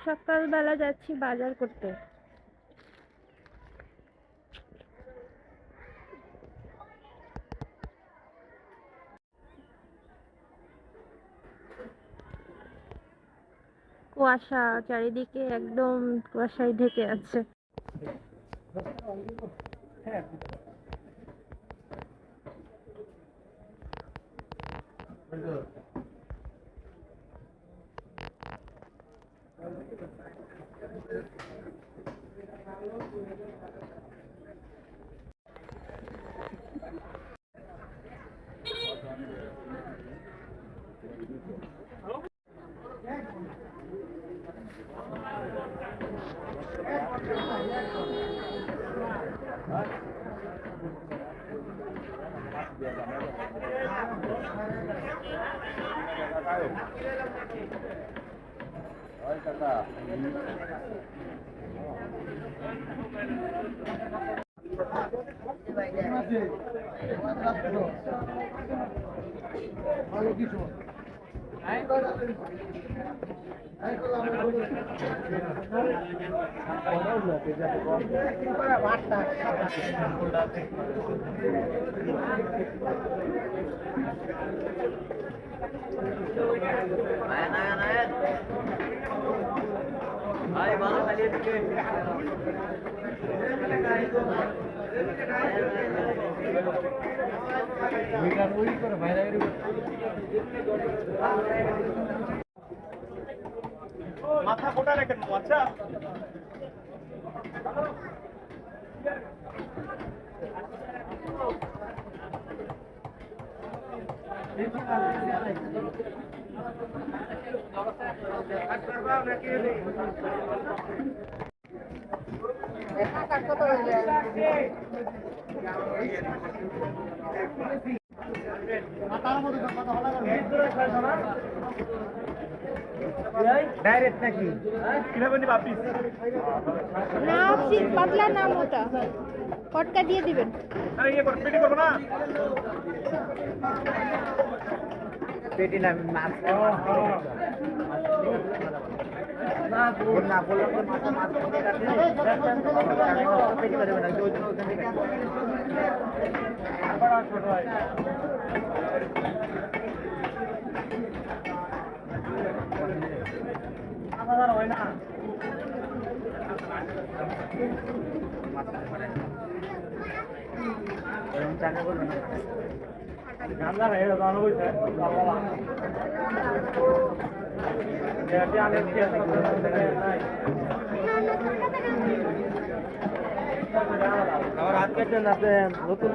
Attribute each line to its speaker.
Speaker 1: সকালবেলা যাচ্ছি বাজার করতে। কুয়াশা চারিদিকে, একদম কুয়াশায় ঢেকে আছে।
Speaker 2: মাথা কোটা রেখে দেবো। আচ্ছা ডাইরেক্ট নাকি কিভাবে নিবা পিস
Speaker 1: না পিস পাতলা না মোটা, কটকা দিয়ে দিবেন।
Speaker 2: আরে ইয়ে কর পেটি করব না পেটি না মাছ না বল না বল মাছ মাছ পেটি করবে না ওই জন্য ওখান থেকে আবার ছোট হয় আমাদের হয় না গান্দা রে দানো হইছে আমার হাত কেটে না নতুন